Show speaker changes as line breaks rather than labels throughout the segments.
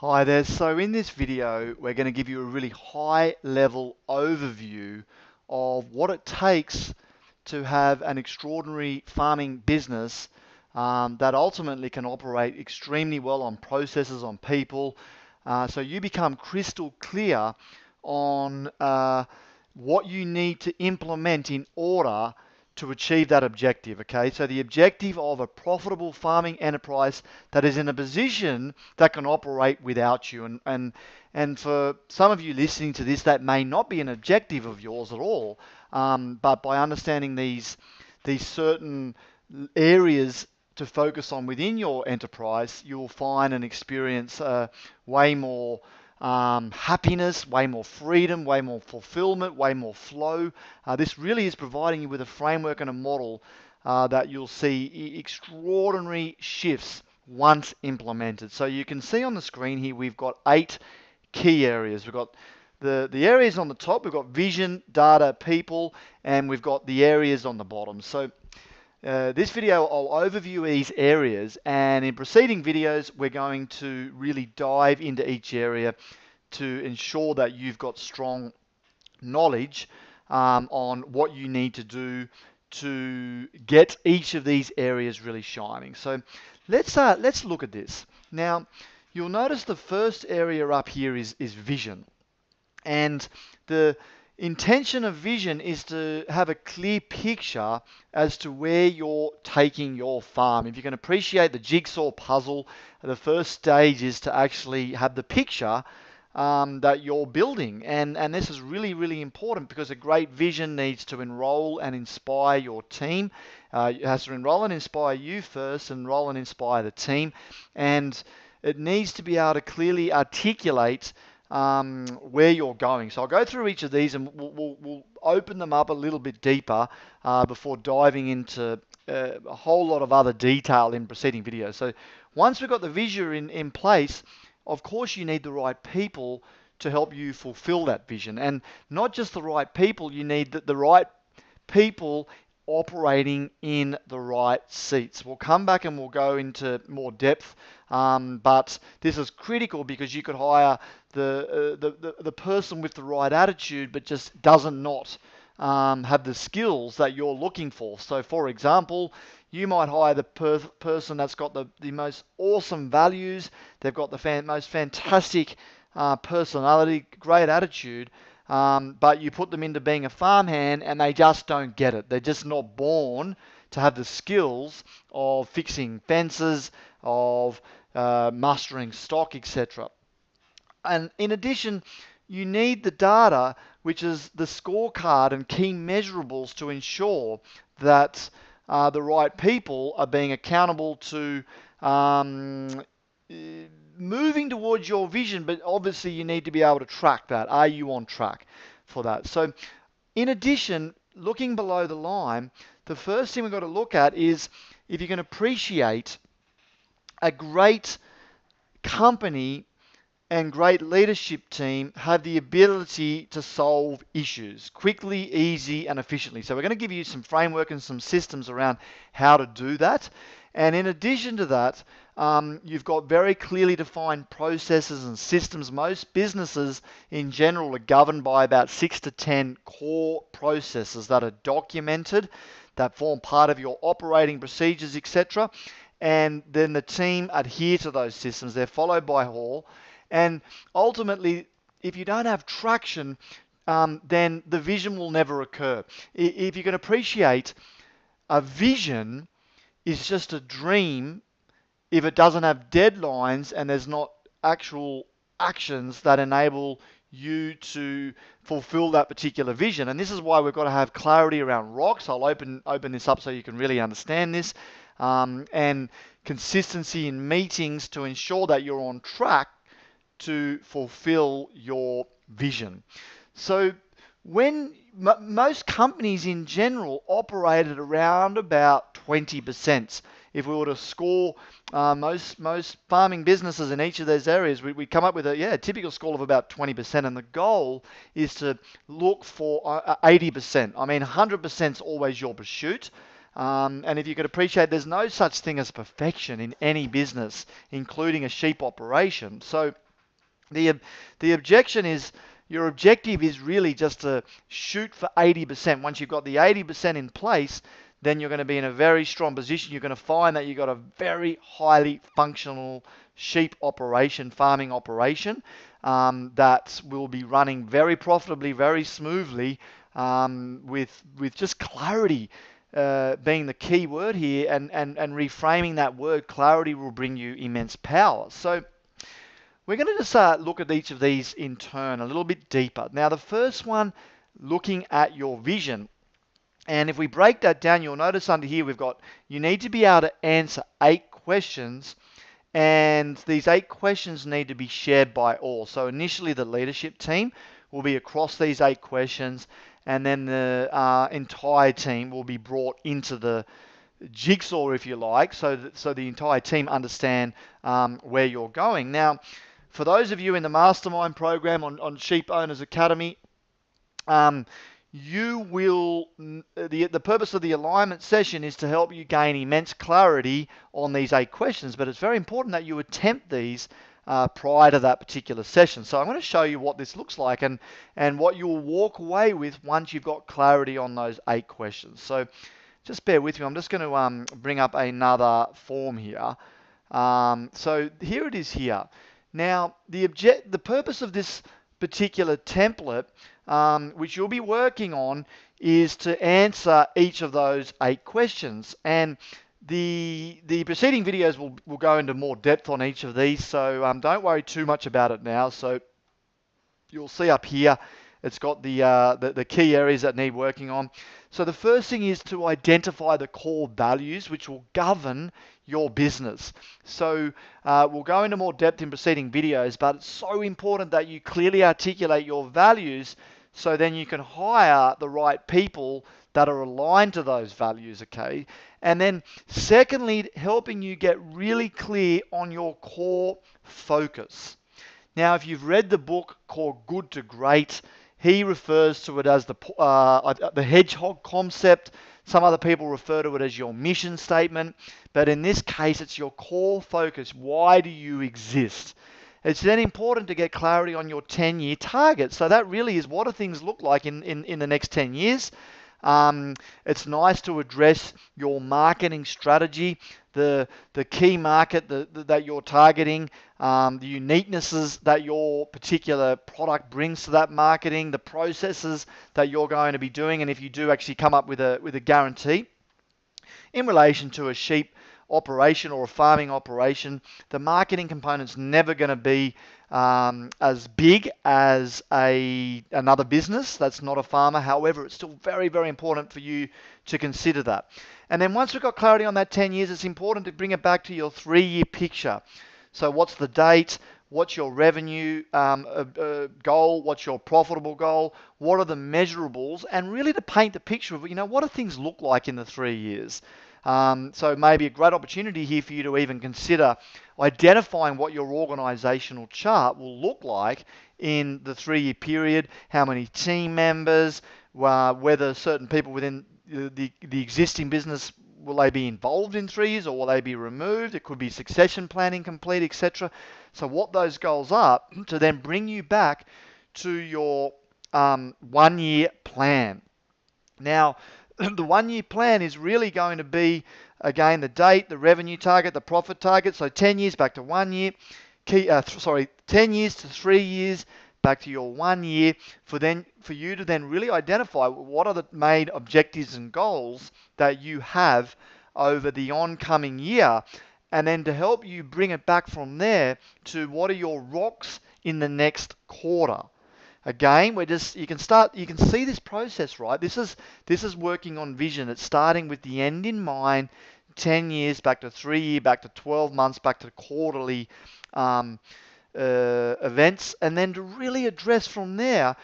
Hi there. So in this video, we're going to give you a really high level overview of what it takes to have an extraordinary farming business that ultimately can operate extremely well on processes, on people. So you become crystal clear on what you need to implement in order to achieve that objective. Okay, so the objective of a profitable farming enterprise that is in a position that can operate without you. And for some of you listening to this, that may not be an objective of yours at all. But by understanding these certain areas to focus on within your enterprise, you'll find and experience way more happiness, way more freedom, way more fulfillment, way more flow. This really is providing you with a framework and a model that you'll see extraordinary shifts once implemented. So you can see on the screen here we've got 8 key areas. We've got the areas on the top, we've got vision, data, people, and we've got the areas on the bottom. So this video, I'll overview these areas, and in preceding videos, we're going to really dive into each area to ensure that you've got strong knowledge on what you need to do to get each of these areas really shining. So let's look at this. Now, you'll notice the first area up here is vision. And the intention of vision is to have a clear picture as to where you're taking your farm. If you can appreciate the jigsaw puzzle, the first stage is to actually have the picture that you're building. And this is really, really important because a great vision needs to enroll and inspire your team. It has to enroll and inspire you first, enroll and inspire the team. And it needs to be able to clearly articulate where you're going. So I'll go through each of these and we'll open them up a little bit deeper before diving into a whole lot of other detail in preceding videos. So once we've got the vision in place, of course you need the right people to help you fulfill that vision. And not just the right people, you need the right people operating in the right seats. We'll come back and we'll go into more depth, but this is critical because you could hire the person with the right attitude but just doesn't not have the skills that you're looking for. So for example, you might hire the person that's got the most awesome values, they've got the most fantastic personality, great attitude, but you put them into being a farmhand and they just don't get it. They're just not born to have the skills of fixing fences, of mustering stock, etc. And in addition, you need the data, which is the scorecard and key measurables to ensure that the right people are being accountable to moving towards your vision, but obviously you need to be able to track that. Are you on track for that? So in addition, looking below the line, the first thing we've got to look at is if you can appreciate a great company and great leadership team have the ability to solve issues quickly, easy, and efficiently. So we're going to give you some framework and some systems around how to do that. And in addition to that, you've got very clearly defined processes and systems. Most businesses in general are governed by about 6 to 10 core processes that are documented, that form part of your operating procedures, etc. And then the team adhere to those systems. They're followed by all. And ultimately, if you don't have traction, then the vision will never occur. If you can appreciate, a vision is just a dream if it doesn't have deadlines and there's not actual actions that enable you to fulfill that particular vision. And this is why we've got to have clarity around rocks. I'll open this up so you can really understand this. And consistency in meetings to ensure that you're on track to fulfill your vision. So when most companies in general operate at around about 20%. If we were to score most farming businesses in each of those areas, we come up with a typical score of about 20%, and the goal is to look for 80%. I mean, 100% is always your pursuit. And if you could appreciate, there's no such thing as perfection in any business, including a sheep operation. So The, the objection is, your objective is really just to shoot for 80%. Once you've got the 80% in place, then you're going to be in a very strong position. You're going to find that you've got a very highly functional sheep operation, farming operation, that will be running very profitably, very smoothly, with just clarity being the key word here, and reframing that word. Clarity will bring you immense power. So we're going to just look at each of these in turn a little bit deeper. Now, the first one, looking at your vision. And if we break that down, you'll notice under here we've got, you need to be able to answer 8 questions, and these 8 questions need to be shared by all. So initially the leadership team will be across these 8 questions, and then the entire team will be brought into the jigsaw, if you like, so the entire team understand where you're going. Now, for those of you in the mastermind program on Sheep Owners Academy, you will, the purpose of the alignment session is to help you gain immense clarity on these 8 questions, but it's very important that you attempt these prior to that particular session. So I'm going to show you what this looks like, and what you'll walk away with once you've got clarity on those 8 questions. So just bear with me. I'm just going to bring up another form here. So here it is here. Now, the purpose of this particular template, which you'll be working on, is to answer each of those 8 questions. And the preceding videos will go into more depth on each of these, so don't worry too much about it now. So you'll see up here, it's got the key areas that need working on. So the first thing is to identify the core values which will govern your business. So we'll go into more depth in preceding videos, but it's so important that you clearly articulate your values, so then you can hire the right people that are aligned to those values, okay? And then secondly, helping you get really clear on your core focus. Now, if you've read the book called Good to Great, he refers to it as the hedgehog concept. Some other people refer to it as your mission statement, but in this case, it's your core focus. Why do you exist? It's then important to get clarity on your 10-year target. So that really is, what do things look like in the next 10 years? It's nice to address your marketing strategy, the key market that you're targeting, the uniquenesses that your particular product brings to that marketing, the processes that you're going to be doing, and if you do actually come up with a guarantee in relation to a sheep operation or a farming operation, the marketing component's never going to be as big as another business that's not a farmer. However, it's still very, very important for you to consider that. And then once we've got clarity on that 10 years, it's important to bring it back to your 3-year picture. So what's the date? What's your revenue goal? What's your profitable goal? What are the measurables? And really to paint the picture of, what do things look like in the 3 years? So maybe a great opportunity here for you to even consider identifying what your organizational chart will look like in the 3-year period, how many team members, whether certain people within the existing business, will they be involved in 3 years or will they be removed? It could be succession planning complete, etc. So what those goals are, to then bring you back to your 1-year plan. Now, the 1-year plan is really going to be, again, the date, the revenue target, the profit target. So 10 years back to 1 year, 10 years to 3 years, back to your 1 year, for you to then really identify what are the main objectives and goals that you have over the oncoming year, and then to help you bring it back from there to what are your rocks in the next quarter. Again, you can see this process, right? This is working on vision. It's starting with the end in mind, 10 years, back to 3 year, back to 12 months, back to quarterly events, and then to really address from there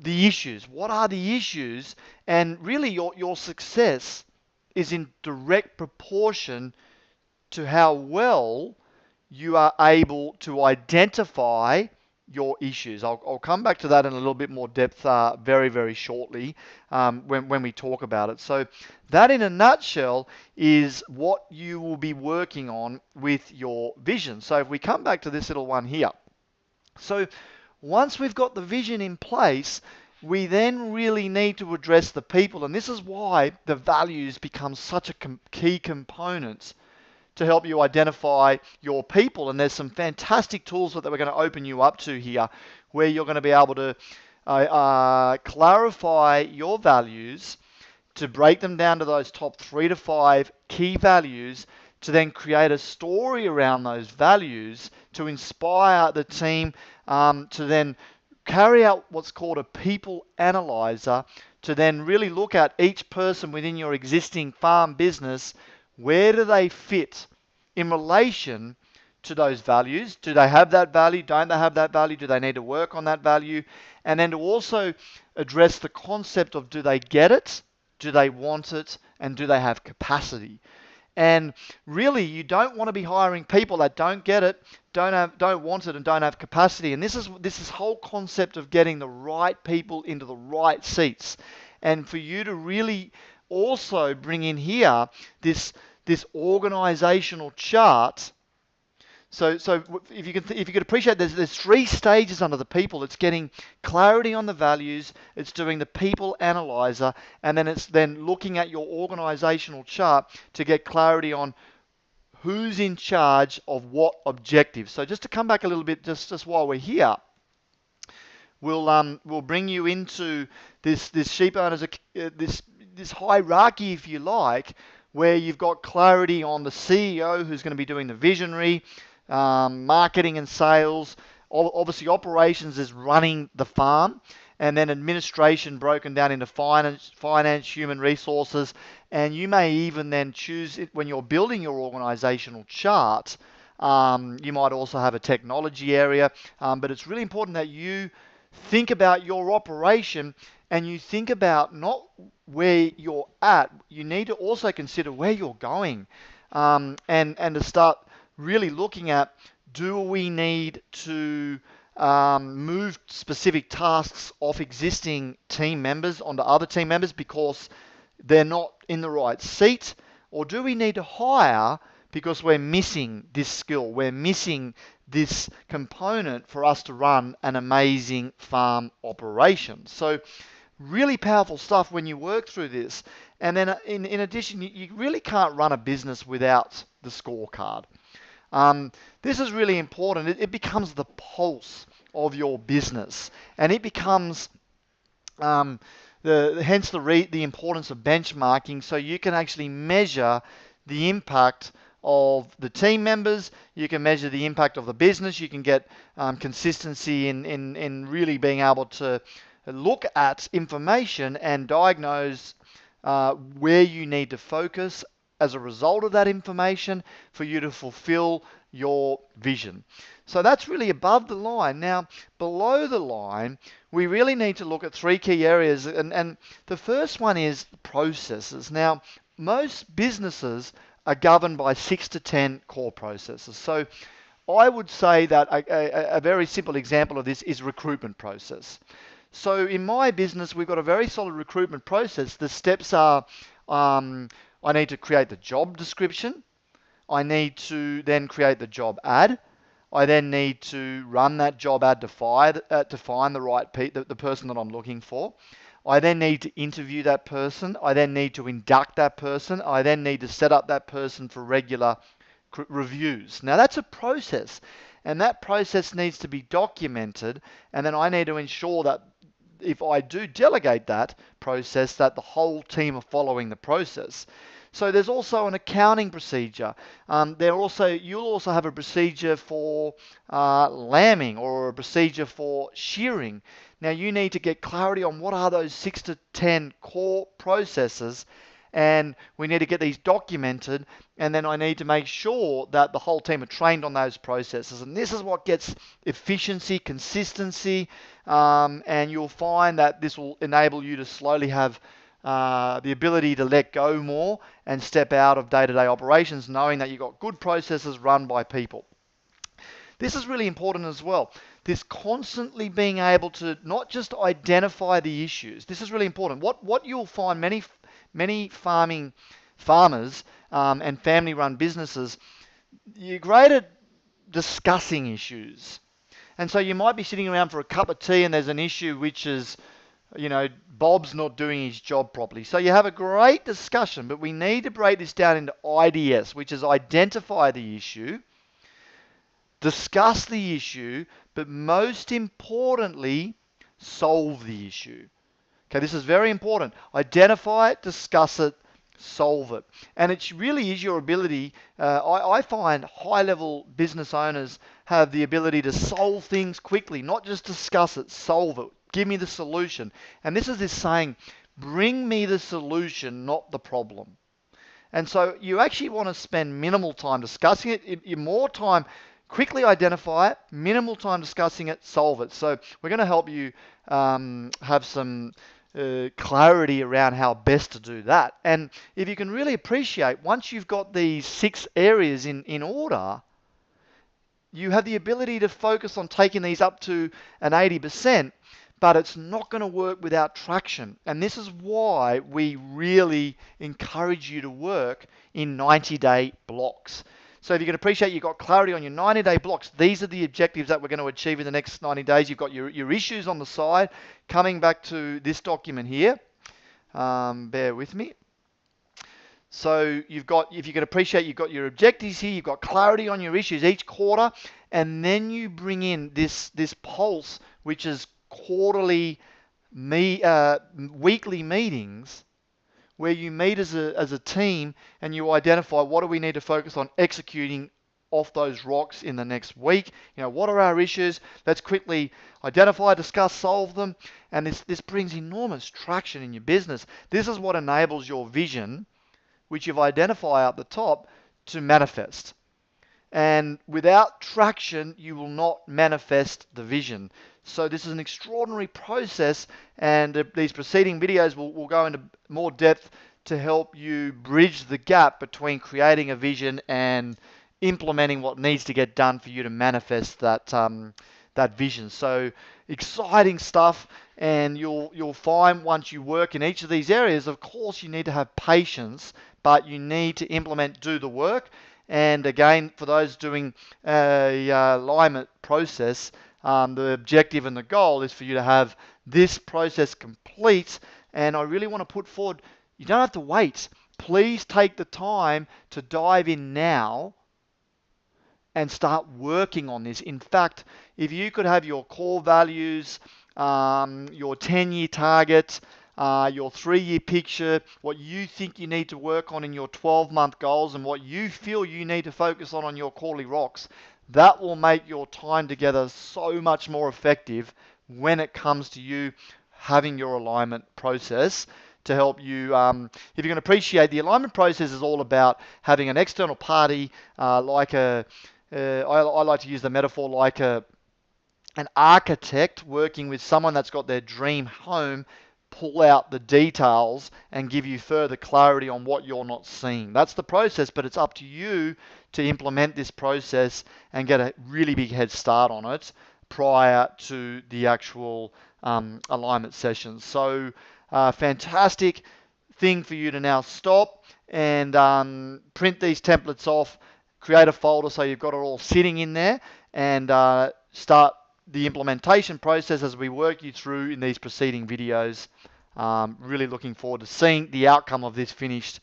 the issues. What are the issues? And really your success is in direct proportion to how well you are able to identify your issues. I'll come back to that in a little bit more depth very, very shortly when we talk about it. So that in a nutshell is what you will be working on with your vision. So if we come back to this little one here, So once we've got the vision in place, we then really need to address the people. And this is why the values become such a key component to help you identify your people. And there's some fantastic tools that we're going to open you up to here, where you're going to be able to clarify your values, to break them down to those top 3 to 5 key values, to then create a story around those values to inspire the team, to then carry out what's called a people analyzer, to then really look at each person within your existing farm business. Where do they fit in relation to those values? Do they have that value? Don't they have that value? Do they need to work on that value? And then to also address the concept of, do they get it? Do they want it? And do they have capacity? And really, you don't want to be hiring people that don't get it, don't want it, and don't have capacity. And this is whole concept of getting the right people into the right seats. And for you to really also bring in here this organizational chart. So if you could appreciate, there's 3 stages under the people. It's getting clarity on the values, it's doing the people analyzer, and then it's then looking at your organizational chart to get clarity on who's in charge of what objectives. So just to come back a little bit, just while we're here, we'll bring you into this sheep owners, this hierarchy, if you like, where you've got clarity on the CEO, who's going to be doing the visionary, marketing and sales. Obviously, operations is running the farm, and then administration broken down into finance, human resources, and you may even then choose it when you're building your organizational chart. You might also have a technology area, but it's really important that you think about your operation, and you think about not where you're at. You need to also consider where you're going, and to start really looking at, do we need to move specific tasks off existing team members onto other team members because they're not in the right seat? Or do we need to hire because we're missing this skill, we're missing this component for us to run an amazing farm operation? So really powerful stuff when you work through this. And then in addition, you really can't run a business without the scorecard. This is really important. It becomes the pulse of your business, and it becomes hence the importance of benchmarking, so you can actually measure the impact of the team members. You can measure the impact of the business. You can get consistency in really being able to look at information and diagnose where you need to focus as a result of that information for you to fulfill your vision. So that's really above the line. Now, below the line, we really need to look at 3 key areas, and the first one is processes. Now, most businesses are governed by 6 to 10 core processes. So I would say that a very simple example of this is recruitment process. So in my business, we've got a very solid recruitment process. The steps are, I need to create the job description. I need to then create the job ad. I then need to run that job ad to find the person that I'm looking for. I then need to interview that person. I then need to induct that person. I then need to set up that person for regular reviews. Now that's a process, and that process needs to be documented, and then I need to ensure that if I do delegate that process, that the whole team are following the process. So there's also an accounting procedure. You'll also have a procedure for lambing, or a procedure for shearing. Now you need to get clarity on what are those 6 to 10 core processes, and we need to get these documented, and then I need to make sure that the whole team are trained on those processes. And this is what gets efficiency, consistency, and you'll find that this will enable you to slowly have the ability to let go more and step out of day-to-day operations, knowing that you've got good processes run by people. This is really important as well. This constantly being able to not just identify the issues. This is really important. What you'll find many farmers and family-run businesses, you're great at discussing issues, And so you might be sitting around for a cup of tea and there's an issue which is, Bob's not doing his job properly. So you have a great discussion, but we need to break this down into IDS, which is identify the issue, discuss the issue, but most importantly, solve the issue. Okay, this is very important. Identify it, discuss it, solve it. And it really is your ability. I find high-level business owners have the ability to solve things quickly, not just discuss it, solve it. Give me the solution. And this is this saying, bring me the solution, not the problem. And so you actually want to spend minimal time discussing it. You more time, quickly identify it, minimal time discussing it, solve it. So we're going to help you have some clarity around how best to do that. And if you can really appreciate, once you've got these 6 areas in order, you have the ability to focus on taking these up to an 80%, but it's not going to work without traction. And this is why we really encourage you to work in 90-day blocks. So if you can appreciate you've got clarity on your 90-day blocks, these are the objectives that we're going to achieve in the next 90 days. You've got your issues on the side. Coming back to this document here, bear with me. So you've got, if you can appreciate, you've got your objectives here, you've got clarity on your issues each quarter, and then you bring in this pulse, which is quarterly, weekly meetings, where you meet as a team and you identify what do we need to focus on executing off those rocks in the next week. What are our issues? Let's quickly identify, discuss, solve them. And this brings enormous traction in your business. This is what enables your vision, which you've identified up the top, to manifest. And without traction, you will not manifest the vision. So this is an extraordinary process, and these preceding videos will go into more depth to help you bridge the gap between creating a vision and implementing what needs to get done for you to manifest that vision. So exciting stuff, and you'll find once you work in each of these areas, of course you need to have patience, but you need to implement, do the work. And again, for those doing a alignment process, the objective and the goal is for you to have this process complete. And I really want to put forward, you don't have to wait. Please take the time to dive in now and start working on this. In fact, if you could have your core values, your 10-year target, your 3-year picture, what you think you need to work on in your 12-month goals, and what you feel you need to focus on your quarterly rocks, that will make your time together so much more effective when it comes to you having your alignment process to help you. If you can appreciate, the alignment process is all about having an external party, I like to use the metaphor like an architect working with someone that's got their dream home, pull out the details and give you further clarity on what you're not seeing. That's the process, but it's up to you to implement this process and get a really big head start on it prior to the actual alignment sessions. So fantastic thing for you to now stop and print these templates off, create a folder so you've got it all sitting in there, and start the implementation process as we work you through in these preceding videos. Really looking forward to seeing the outcome of this finished.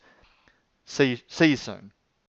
See you soon.